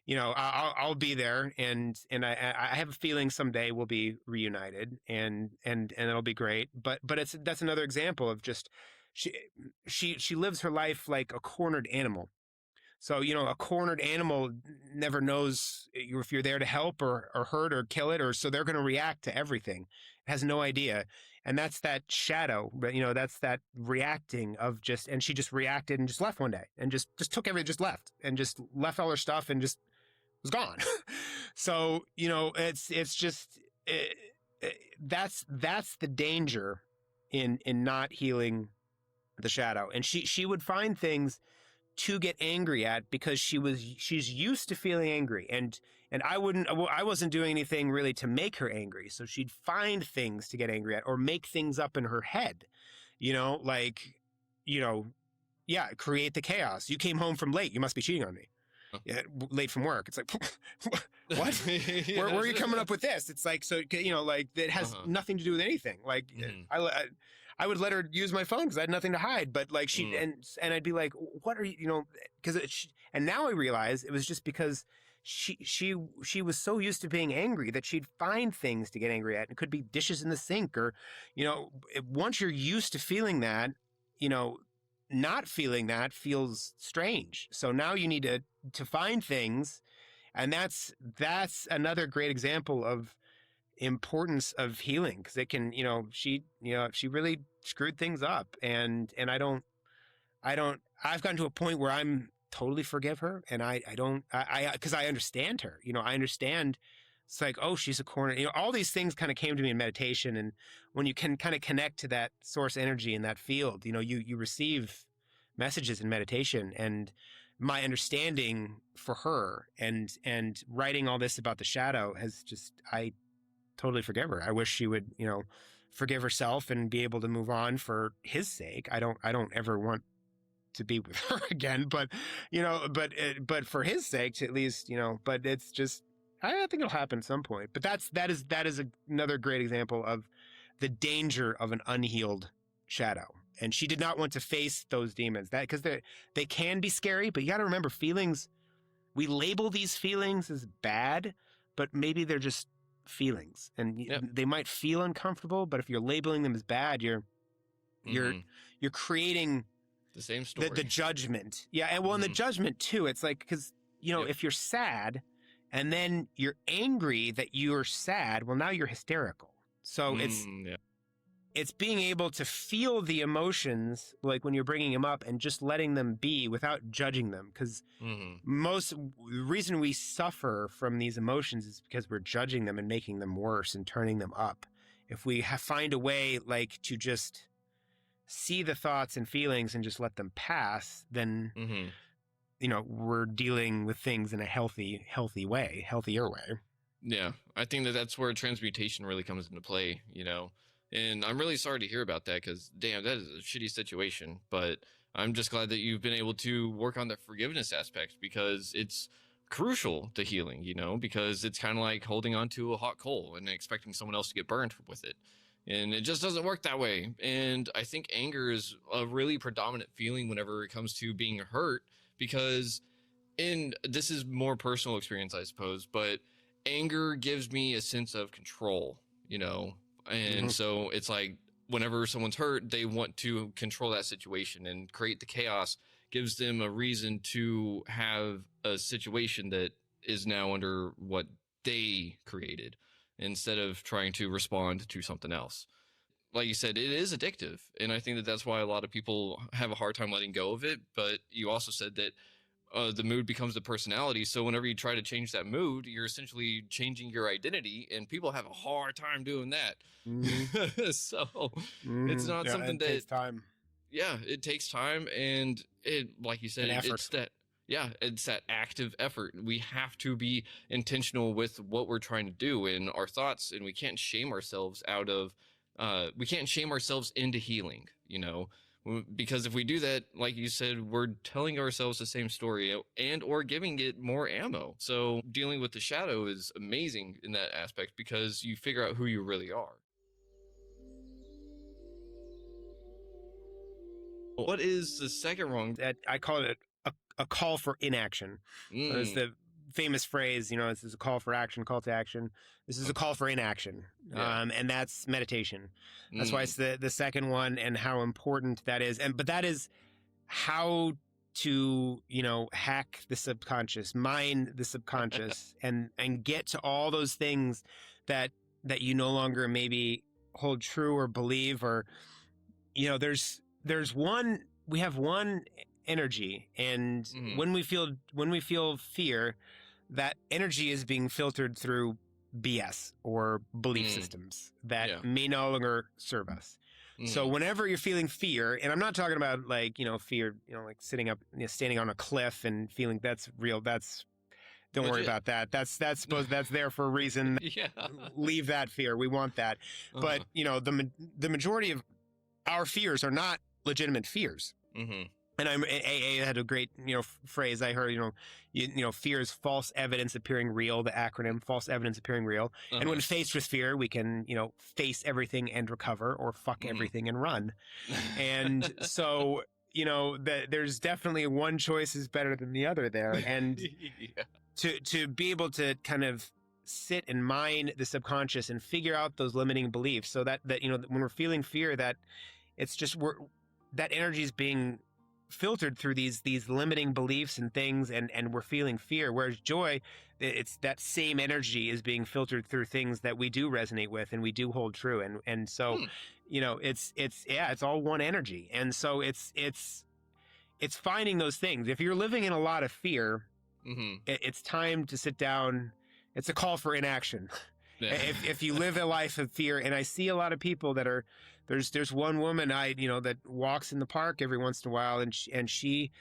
I'll be there, and I have a feeling someday we'll be reunited, and it'll be great. But that's another example of just she she lives her life like a cornered animal. So, a cornered animal never knows if you're there to help or hurt or kill it, or so they're going to react to everything. It has no idea. And that's that shadow, but that's that reacting of just, and she just reacted and just left one day and just took everything, just left and just left all her stuff and just was gone. So, it's just, that's the danger in not healing the shadow. And she would find things to get angry at because she's used to feeling angry, and I wasn't doing anything really to make her angry, so she'd find things to get angry at or make things up in her head, like, yeah, create the chaos. You came home from late, you must be cheating on me. Oh. Yeah, late from work. It's like, what? Yeah. Where are you coming up with this? It's like, so like it has nothing to do with anything. Like, I would let her use my phone because I had nothing to hide. But like and I'd be like, what are you, because and now I realize it was just because she was so used to being angry that she'd find things to get angry at. It could be dishes in the sink, or, once you're used to feeling that, not feeling that feels strange. So now you need to find things. And that's another great example of importance of healing, because it can, she really screwed things up, and I've gotten to a point where I'm totally forgive her, and I don't, because I understand her, I understand. It's like, oh, she's a corner, all these things kind of came to me in meditation. And when you can kind of connect to that source energy in that field, you receive messages in meditation, and my understanding for her and writing all this about the shadow has just, I totally forgive her. I wish she would, forgive herself and be able to move on for his sake. I don't ever want to be with her again, but, but for his sake, to at least, but it's just, I think it'll happen at some point. But that is another great example of the danger of an unhealed shadow. And she did not want to face those demons, that because they can be scary, but you got to remember, feelings, we label these feelings as bad, but maybe they're just feelings, and they might feel uncomfortable, but if you're labeling them as bad, you're creating the same story, the judgment. Yeah. And well, in the judgment too, it's like, because if you're sad and then you're angry that you're sad, well, now you're hysterical. So it's being able to feel the emotions, like when you're bringing them up, and just letting them be without judging them. Because the reason we suffer from these emotions is because we're judging them and making them worse and turning them up. If we find a way, like, to just see the thoughts and feelings and just let them pass, then we're dealing with things in a healthier way. Yeah, I think that's where transmutation really comes into play, And I'm really sorry to hear about that, because, damn, that is a shitty situation. But I'm just glad that you've been able to work on the forgiveness aspect, because it's crucial to healing, because it's kind of like holding on to a hot coal and expecting someone else to get burned with it. And it just doesn't work that way. And I think anger is a really predominant feeling whenever it comes to being hurt, because this is more personal experience, I suppose, but anger gives me a sense of control, And so it's like, whenever someone's hurt, they want to control that situation and create the chaos. Gives them a reason to have a situation that is now under what they created, instead of trying to respond to something else. Like you said, it is addictive. And I think that that's why a lot of people have a hard time letting go of it. But you also said that the mood becomes the personality. So whenever you try to change that mood, you're essentially changing your identity, and people have a hard time doing Hmm. that. So it's not Yeah, something it that, takes time yeah, it takes time, and it, like you and said, effort. it's that, yeah, it's that active effort. We have to be intentional with what we're trying to do in our thoughts, and we can't shame ourselves out of, we can't shame ourselves into healing, because if we do that, like you said, we're telling ourselves the same story and or giving it more ammo. So dealing with the shadow is amazing in that aspect because you figure out who you really are. What is the second wrong? That I call it a call for inaction. So there's Mm, the famous phrase, this is a call for action, call to action. This is a call okay. for inaction, Yeah. and that's meditation. That's why Mm, it's the second one, and how important that is. But that is how to hack the subconscious, mine the subconscious, and get to all those things that you no longer maybe hold true or believe, or there's one we have one energy, and mm, when we feel fear, that energy is being filtered through BS or belief mm, systems that yeah. may no longer serve us. So Mm, whenever you're feeling fear, and I'm not talking about like fear, like sitting up, standing on a cliff and feeling that's real. Don't worry legit. about that. That's there for a reason. Yeah. Leave that fear. We want that. But Uh-huh. the majority of our fears are not legitimate fears. Mm-hmm. And AA had a great phrase I heard. Fear is false evidence appearing real. The acronym, false evidence appeering real. And Uh-huh. when faced with fear, we can face everything and recover, or fuck Mm-hmm. everything and run. And so there's definitely one choice is better than the other there. And Yeah. to be able to kind of sit and mine the subconscious and figure out those limiting beliefs, so that when we're feeling fear, that it's just that energy is being filtered through these limiting beliefs and things, and we're feeling fear. Whereas joy, it's that same energy is being filtered through things that we do resonate with and we do hold true. And so Hmm. it's all one energy. And so it's finding those things. If you're living in a lot of fear, Mm-hmm. it's time to sit down. It's a call for inaction. Yeah. If you live a life of fear, and I see a lot of people that are, there's one woman that walks in the park every once in a while, and she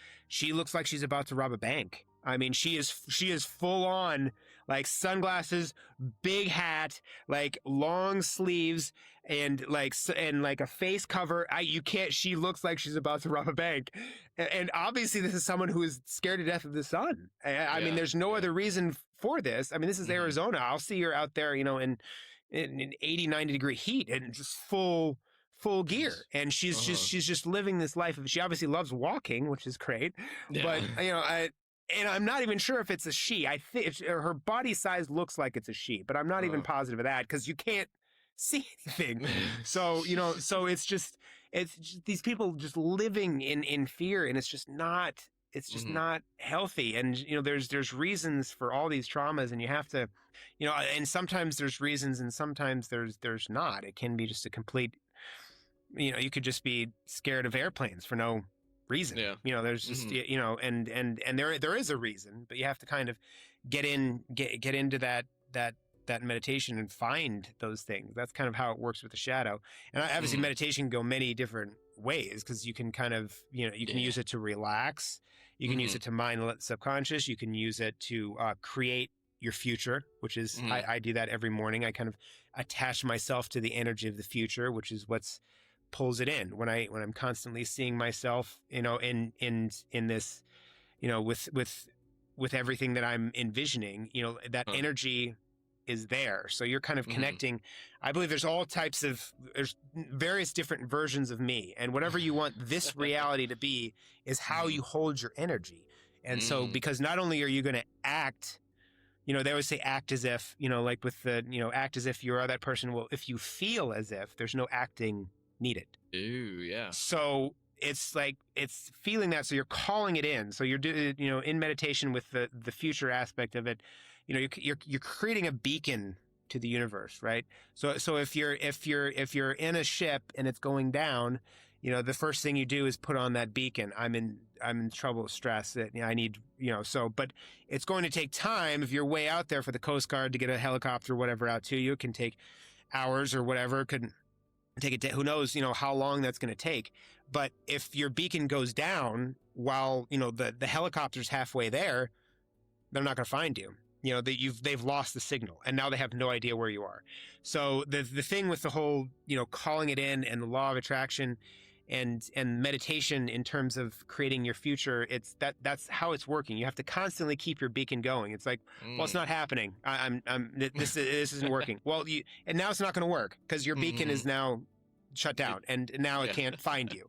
looks like she's about to rob a bank. I mean, she is full on, like, sunglasses, big hat, like long sleeves, and like a face cover. You can't. She looks like she's about to rob a bank, and obviously this is someone who is scared to death of the sun. I mean, Yeah. there's no Yeah. other reason for this. I mean, this is Mm-hmm. Arizona. I'll see her out there, in 80, 90-degree heat, and just full gear, Just. and Uh-huh. she's just living this life. She obviously loves walking, which is great, Yeah. but and I'm not even sure if it's a she. I think her body size looks like it's a she, but I'm not even Uh-huh. positive of that because you can't see anything. So so it's just these people just living in fear, and it's just Mm-hmm. not healthy. And there's reasons for all these traumas, and you have to, and sometimes there's reasons, and sometimes there's not. It can be just a complete, you could just be scared of airplanes for no reason. Yeah. There's just, Mm-hmm. and there is a reason, but you have to kind of get into that meditation and find those things. That's kind of how it works with the shadow. And obviously Mm-hmm. meditation can go many different ways, because you can kind of, you can Yeah. use it to relax. You can use Mm-hmm. it to mind the subconscious. You can use it to create your future, which is, Mm-hmm. I do that every morning. I kind of attach myself to the energy of the future, which is what's pulls it in. When I'm constantly seeing myself, in this, with everything that I'm envisioning, that Huh. energy is there. So you're kind of Mm-hmm. connecting. I believe there's various different versions of me, and whatever you want this reality to be is how Mm-hmm. you hold your energy. And so, Mm-hmm. because not only are you going to act, they always say act as if, like with the, act as if you are that person. Well, if you feel as if, there's no acting needed. Ooh, yeah. So it's like, it's feeling that. So you're calling it in. So you're in meditation with the future aspect of it, you're creating a beacon to the universe, right? So if you're in a ship and it's going down, the first thing you do is put on that beacon. I'm in I'm in trouble with stress that I need, so, but it's going to take time. If you're way out there for the Coast Guard to get a helicopter or whatever out to you, it can take hours or whatever. It could take a day. Who knows, how long that's going to take. But if your beacon goes down while, the helicopter's halfway there, they're not going to find you. They've lost the signal, and now they have no idea where you are. So the thing with the whole, calling it in and the law of attraction and meditation in terms of creating your future, that's how it's working. You have to constantly keep your beacon going. It's like, well, it's not happening. This isn't working. Well, and now it's not going to work because your beacon is now shut down, and now it can't find you.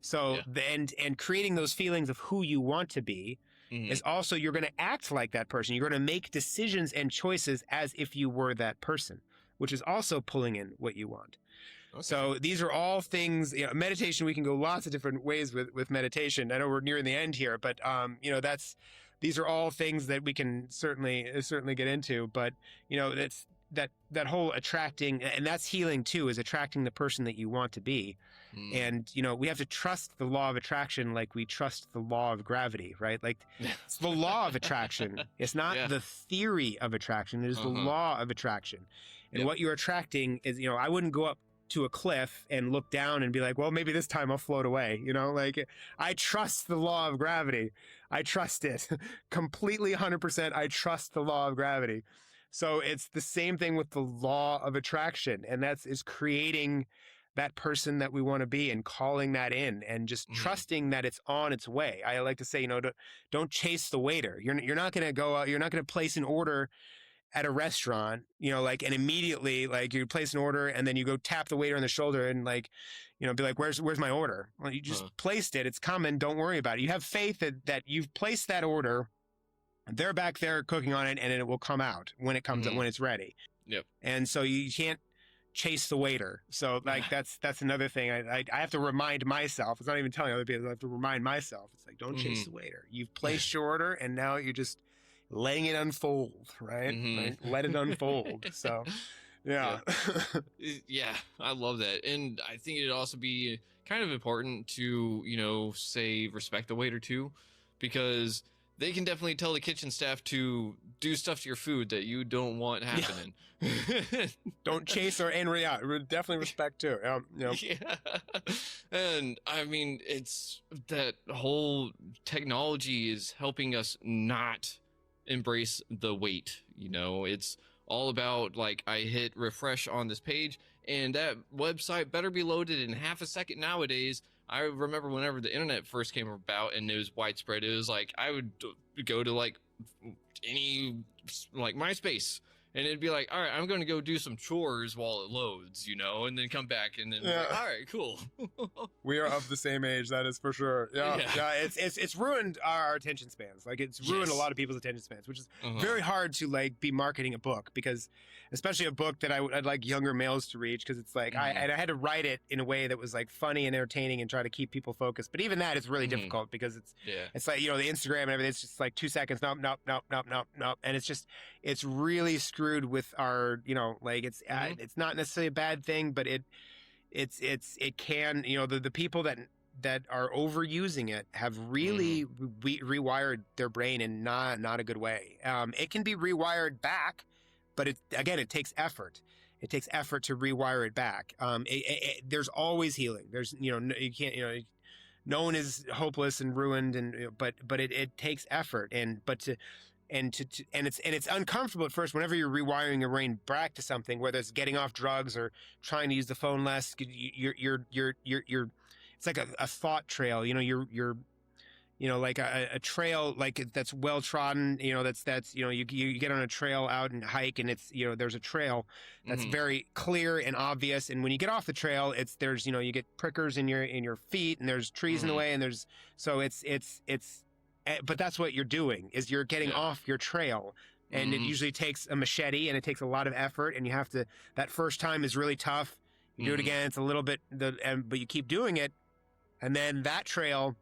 So and creating those feelings of who you want to be is also, you're going to act like that person. You're going to make decisions and choices as if you were that person, which is also pulling in what you want. Okay. So these are all things, meditation, we can go lots of different ways with meditation. I know we're nearing the end here, but, these are all things that we can certainly get into, but, that's that whole attracting, and that's healing too, is attracting the person that you want to be. And, we have to trust the law of attraction like we trust the law of gravity, right? Like, it's the law of attraction. It's not the theory of attraction. It is the law of attraction. And what you're attracting is, I wouldn't go up to a cliff and look down and be like, well, maybe this time I'll float away. Like, I trust the law of gravity. I trust it completely, 100%. I trust the law of gravity. So it's the same thing with the law of attraction. And is creating that person that we want to be and calling that in and just trusting that it's on its way. I like to say, don't chase the waiter. You're not going to go out, you're not going to place an order at a restaurant, and immediately, you place an order and then you go tap the waiter on the shoulder and be like, where's my order? Well, you just placed it. It's coming. Don't worry about it. You have faith that you've placed that order. They're back there cooking on it, and it will come out when it comes when it's ready. Yep. And so you can't chase the waiter. So that's another thing. I have to remind myself. It's not even telling other people. I have to remind myself. It's like, don't chase the waiter. You've placed your order, and now you're just letting it unfold, right? Right? Let it unfold. So, yeah. Yeah, I love that. And I think it'd also be kind of important to, say respect the waiter too, because they can definitely tell the kitchen staff to do stuff to your food that you don't want happening. Yeah. Don't chase or definitely respect too. Yeah. And I mean, it's that whole technology is helping us not embrace the wait. It's all about I hit refresh on this page and that website better be loaded in half a second nowadays. I remember whenever the internet first came about and it was widespread, it was I would go to any MySpace and it'd be like, all right, I'm going to go do some chores while it loads, and then come back and then all right, cool. We are of the same age. That is for sure. Yeah. It's ruined our attention spans. It's ruined a lot of people's attention spans, which is very hard to be marketing a book, because especially a book that I'd like younger males to read, because it's I had to write it in a way that was funny and entertaining and try to keep people focused. But even that is really difficult, because it's the Instagram and everything. It's just 2 seconds. Nope. And it's really screwed with our, it's not necessarily a bad thing, but it can, the people that are overusing it have really rewired their brain in not a good way. It can be rewired back, but it takes effort. It takes effort to rewire it back. There's always healing. There's, you can't, no one is hopeless and ruined, but it takes effort, and it's uncomfortable at first whenever you're rewiring your brain back to something, whether it's getting off drugs or trying to use the phone less. You're it's like a thought trail. You're a trail that's well trodden. That's you get on a trail out and hike, and it's there's a trail that's very clear and obvious. And when you get off the trail, there's you get prickers in your feet, and there's trees in the way, and it's. But that's what you're doing, is you're getting off your trail, and it usually takes a machete, and it takes a lot of effort, and you have to, that first time is really tough. You do it again, it's a little bit, but you keep doing it, and then that trail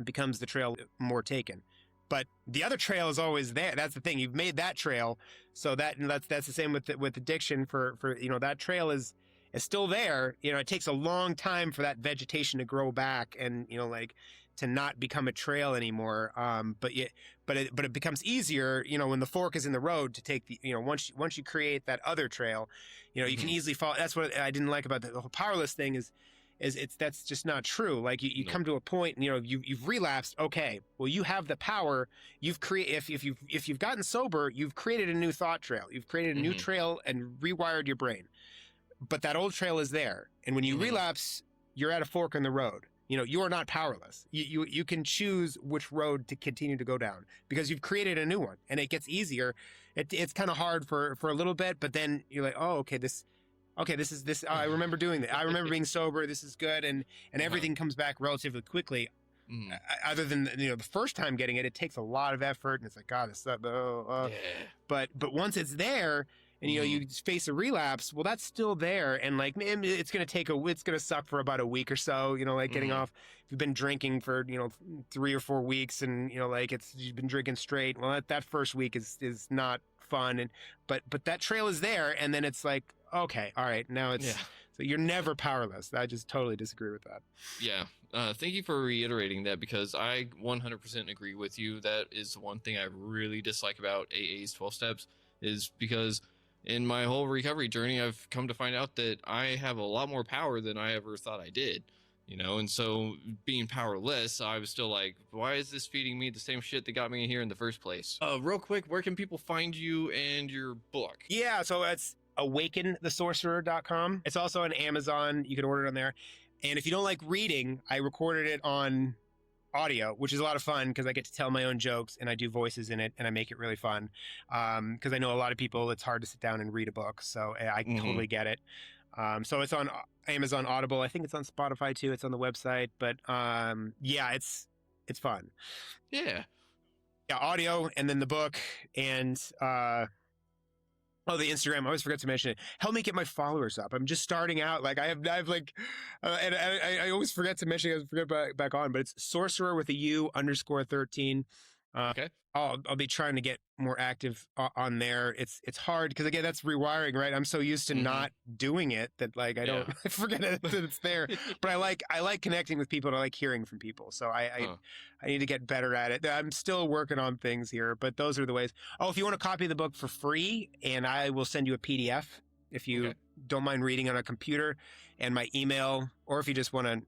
becomes the trail more taken. But the other trail is always there. That's the thing. You've made that trail, so that's the same with addiction. For that trail is still there. It takes a long time for that vegetation to grow back, and to not become a trail anymore. But it becomes easier, when the fork is in the road to take the, once you create that other trail, you can easily follow. That's what I didn't like about the whole powerless thing is that's just not true. Like you Nope. come to a point, you've relapsed. Okay, well, you have the power. You've created, if you've gotten sober, you've created a new thought trail. You've created a new trail and rewired your brain. But that old trail is there. And when you relapse, you're at a fork in the road. You are not powerless. You can choose which road to continue to go down because you've created a new one, and it gets easier. It's kind of hard for a little bit, but then you're like, oh, okay, this is this. I remember doing that. I remember being sober. This is good, and everything comes back relatively quickly. Other than the first time getting it, it takes a lot of effort, and it's like, God, this stuff. But once it's there, and you face a relapse, well, that's still there, and like it's gonna suck for about a week or so. Like getting off. If you've been drinking for 3 or 4 weeks, and you've been drinking straight. Well, that first week is not fun, but that trail is there, and then it's like, okay, all right, now it's so you're never powerless. I just totally disagree with that. Yeah. Thank you for reiterating that, because I 100% agree with you. That is one thing I really dislike about AA's 12 steps, is because in my whole recovery journey, I've come to find out that I have a lot more power than I ever thought I did, and so being powerless, I was still like, why is this feeding me the same shit that got me here in the first place? Real quick, where can people find you and your book? Yeah, so it's awakenthesorcerer.com. It's also on Amazon. You can order it on there. And if you don't like reading, I recorded it on audio, which is a lot of fun because I get to tell my own jokes and I do voices in it and I make it really fun. Because I know a lot of people, it's hard to sit down and read a book. So I totally get it. So it's on Amazon Audible. I think it's on Spotify too. It's on the website. But yeah, it's fun. Yeah. Yeah, audio and then the book and the Instagram. I always forget to mention it. Help me get my followers up. I'm just starting out. Like I have like, and I always forget to mention it. I forget back on, but it's sorcerer with a U _13. Okay. I'll be trying to get more active on there. It's hard because again, that's rewiring, right? I'm so used to not doing it that like I don't I forget that it's there. But I like connecting with people and I like hearing from people. So I need to get better at it. I'm still working on things here, but those are the ways. Oh, if you want to copy the book for free, and I will send you a PDF if you don't mind reading on a computer, and my email, or if you just want to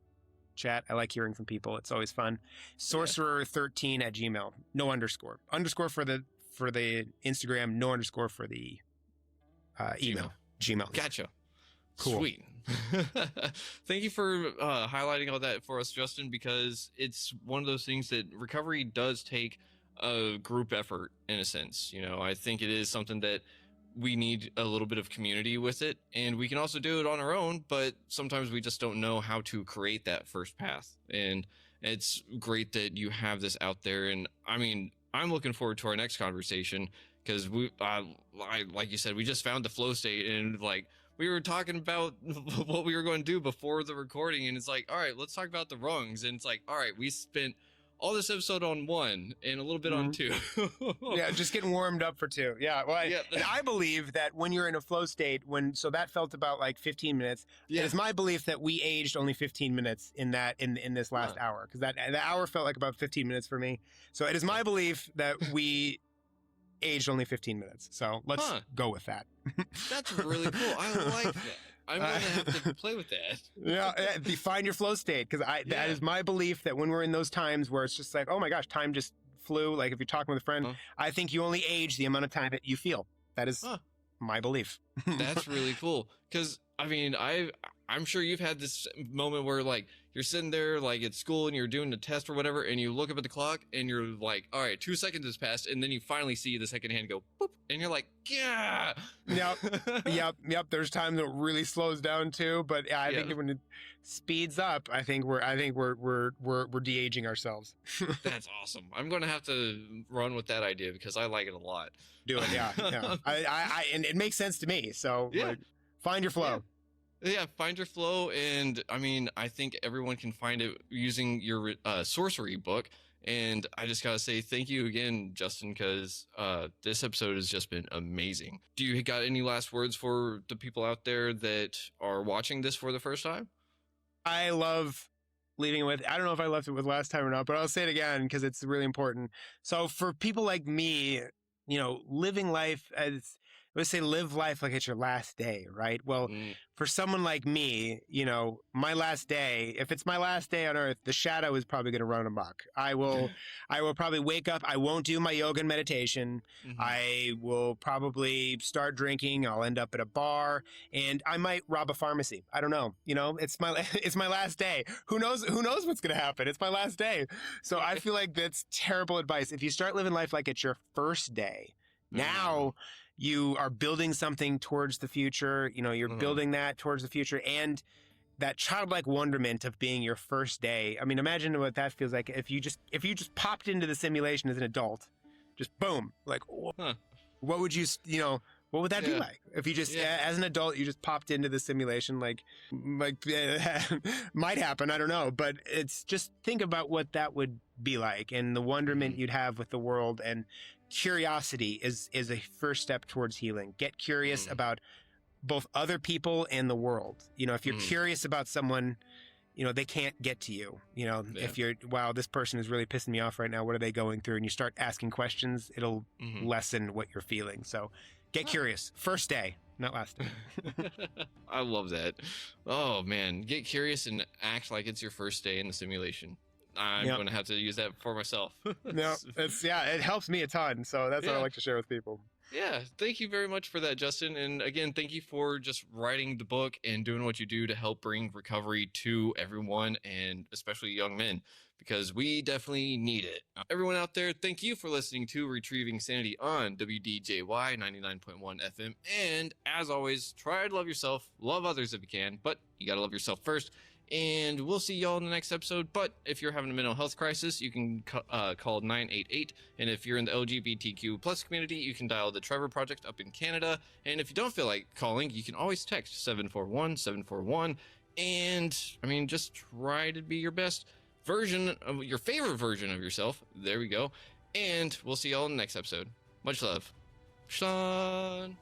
chat. I like hearing from people. It's always fun. Sorcerer13@gmail. No underscore. Underscore for the Instagram. No underscore for the email. Gmail. Gotcha. Cool. Sweet. Thank you for highlighting all that for us, Justin, because it's one of those things that recovery does take a group effort in a sense. I think it is something that we need a little bit of community with it, and we can also do it on our own, but sometimes we just don't know how to create that first path. And it's great that you have this out there. And I mean, I'm looking forward to our next conversation because like you said, we just found the flow state, and like we were talking about what we were going to do before the recording, and it's like, all right, let's talk about the rungs. And it's like, all right, we spent all this episode on 1 and a little bit on 2. Yeah, just getting warmed up for 2. Yeah, well, and I believe that when you're in a flow state, so that felt about like 15 minutes. Yeah. It is my belief that we aged only 15 minutes in this last hour, because the hour felt like about 15 minutes for me. So it is my belief that we aged only 15 minutes. So let's go with that. That's really cool. I like that. I'm going to have to play with that. Yeah, find your flow state, because that is my belief that when we're in those times where it's just like, oh my gosh, time just flew. Like if you're talking with a friend, I think you only age the amount of time that you feel. That is my belief. That's really cool. Because I mean, I'm sure you've had this moment where like you're sitting there like at school and you're doing the test or whatever, and you look up at the clock and you're like, all right, 2 seconds has passed, and then you finally see the second hand go boop, and you're like, yeah. Yep. There's times that it really slows down too, but I think when it speeds up, I think we're de-aging ourselves. That's awesome. I'm going to have to run with that idea because I like it a lot. Do it, yeah. And it makes sense to me. So find your flow. Yeah, find your flow. And I mean, I think everyone can find it using your sorcery book. And I just got to say thank you again, Justin, because this episode has just been amazing. Do you got any last words for the people out there that are watching this for the first time? I love leaving it with, I don't know if I left it with last time or not, but I'll say it again because it's really important. So for people like me, living life as, let's say, live life like it's your last day, right? Well, for someone like me, my last day, if it's my last day on earth, the shadow is probably going to run amok. I will probably wake up. I won't do my yoga and meditation. I will probably start drinking. I'll end up at a bar, and I might rob a pharmacy. I don't know. It's my last day. Who knows what's going to happen? It's my last day. So I feel like that's terrible advice. If you start living life like it's your first day, now you are building something towards the future. You're building that towards the future, and that childlike wonderment of being your first day. I mean, imagine what that feels like if you just popped into the simulation as an adult, just boom, like what would you what would that be like if you just as an adult you just popped into the simulation? Like might happen, I don't know, but it's just think about what that would be like and the wonderment you'd have with the world. And curiosity is a first step towards healing. Get curious about both other people and the world. If you're curious about someone, they can't get to you. If you're, wow, this person is really pissing me off right now, what are they going through? And you start asking questions, it'll lessen what you're feeling. So get curious. First day, not last day. I love that. Oh man, get curious and act like it's your first day in the simulation. I'm going to have to use that for myself. No, it helps me a ton. So that's what I like to share with people. Yeah, thank you very much for that, Justin. And again, thank you for just writing the book and doing what you do to help bring recovery to everyone, and especially young men, because we definitely need it. Everyone out there, thank you for listening to Retrieving Sanity on WDJY 99.1 FM. And as always, try to love yourself, love others if you can, but you got to love yourself first. And we'll see y'all in the next episode. But if you're having a mental health crisis, you can call 988. And if you're in the LGBTQ plus community, you can dial the Trevor Project up in Canada. And if you don't feel like calling, you can always text 741-741. And just try to be your best version of your favorite version of yourself. There we go. And we'll see y'all in the next episode. Much love. Sean.